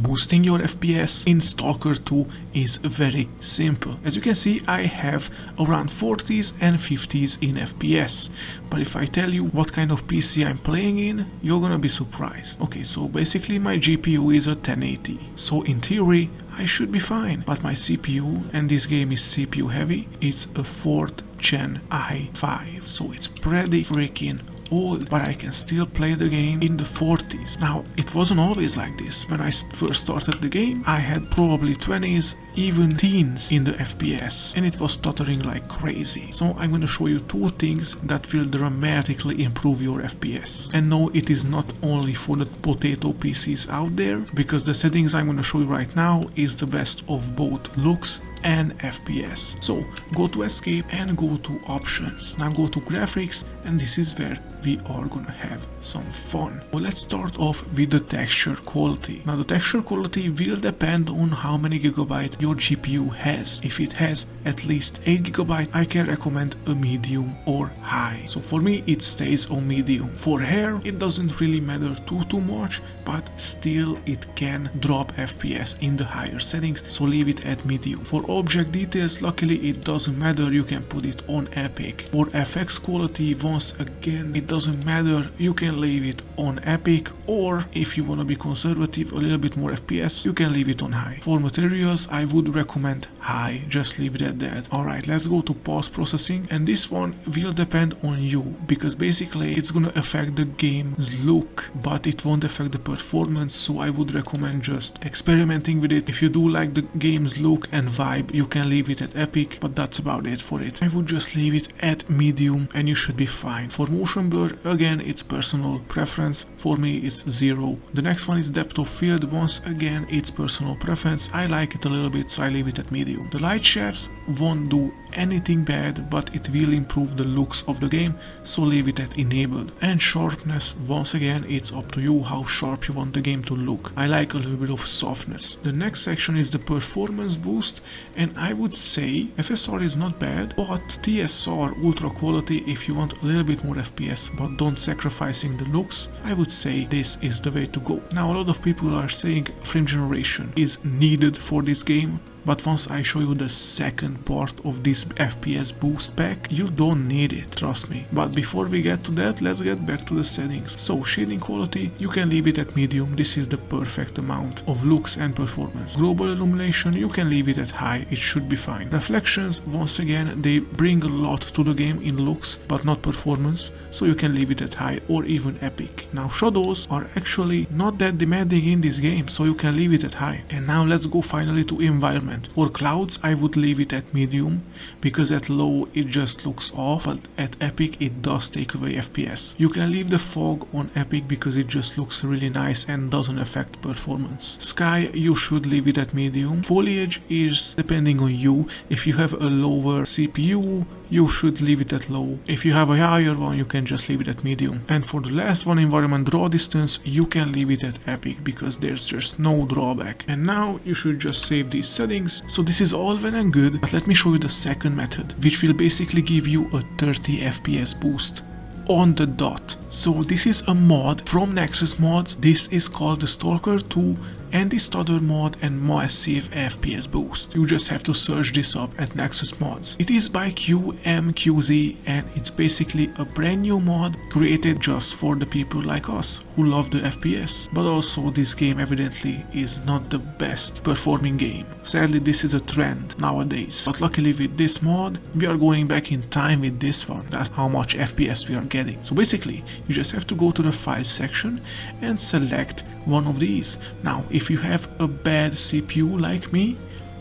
Boosting your FPS in Stalker 2 is very simple. As you can see, I have around 40s and 50s in FPS. But if I tell you what kind of PC I'm playing in, you're gonna be surprised. Okay, so basically my GPU is a 1080. So in theory, I should be fine. But my CPU, and this game is CPU heavy, it's a 4th gen i5. So it's pretty freaking old, but I can still play the game in the 40s. Now, it wasn't always like this. When I first started the game, I had probably 20s, even teens in the FPS, and it was stuttering like crazy. So I'm gonna show you two things that will dramatically improve your FPS. And no, it is not only for the potato PCs out there, because the settings I'm gonna show you right now is the best of both looks and FPS. So go to escape and go to options. Now go to graphics, and this is where we are gonna have some fun. Well, let's start off with the texture quality. Now the texture quality will depend on how many gigabyte your GPU has. If it has at least 8 gigabyte, I can recommend a medium or high. So for me it stays on medium. For hair it doesn't really matter too much, but still it can drop FPS in the higher settings, so leave it at medium. For object details, luckily it doesn't matter, you can put it on epic. For FX quality, once again, it doesn't matter, you can leave it on epic, or if you want to be conservative, a little bit more FPS, you can leave it on high. For materials, I would recommend high, just leave it at that. Alright, let's go to post processing, and this one will depend on you, because basically it's gonna affect the game's look, but it won't affect the performance, so I would recommend just experimenting with it. If you do like the game's look and vibe, you can leave it at epic, but that's about it for it. I would just leave it at medium and you should be fine. For motion blur, again, it's personal preference. For me, it's 0. The next one is depth of field. Once again, it's personal preference. I like it a little bit, so I leave it at medium. The light shafts won't do anything bad, but it will improve the looks of the game, so leave it at enabled. And sharpness, once again, it's up to you how sharp you want the game to look. I like a little bit of softness. The next section is the performance boost, and I would say FSR is not bad, but TSR ultra quality, if you want a little bit more FPS but don't sacrificing the looks, I would say this is the way to go. Now a lot of people are saying frame generation is needed for this game, but once I show you the second part of this FPS boost pack, you don't need it, trust me. But before we get to that, let's get back to the settings. So shading quality, you can leave it at medium, this is the perfect amount of looks and performance. Global illumination, you can leave it at high, it should be fine. Reflections, once again, they bring a lot to the game in looks, but not performance, so you can leave it at high or even epic. Now shadows are actually not that demanding in this game, so you can leave it at high. And now let's go finally to environment. For clouds, I would leave it at medium, because at low it just looks off, but at epic it does take away FPS. You can leave the fog on epic because it just looks really nice and doesn't affect performance. Sky, you should leave it at medium. Foliage is depending on you. If you have a lower CPU, you should leave it at low. If you have a higher one, you can just leave it at medium. And for the last one, environment draw distance, you can leave it at epic because there's just no drawback. And now you should just save these settings. So this is all well and good, but let me show you the second method, which will basically give you a 30 FPS boost on the dot. So this is a mod from Nexus Mods. This is called the Stalker 2 anti-stutter mod and massive FPS boost. You just have to search this up at Nexus Mods. It is by QMQZ, and it's basically a brand new mod created just for the people like us who love the FPS. But also this game evidently is not the best performing game. Sadly, this is a trend nowadays. But luckily with this mod, we are going back in time with this one. That's how much FPS we are getting. So basically, you just have to go to the file section and select one of these. Now, if you have a bad CPU like me,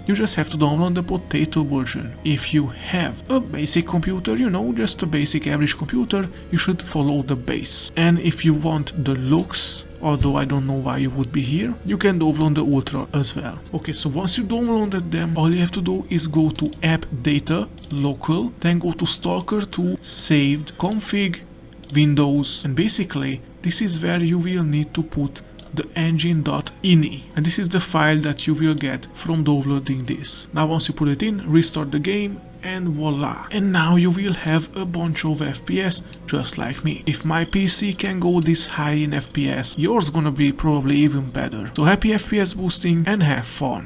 you just have to download the potato version. If you have a basic computer, you know, just a basic average computer, you should follow the base. And if you want the looks, although I don't know why you would be here, you can download the Ultra as well. Okay, so once you downloaded them, all you have to do is go to App Data, Local, then go to Stalker 2, Saved, Config, Windows, and basically this is where you will need to put the engine.ini, and this is the file that you will get from downloading this. Now once you put it in, restart the game and voila. And now you will have a bunch of FPS just like me. If my PC can go this high in FPS, yours gonna be probably even better. So happy FPS boosting and have fun.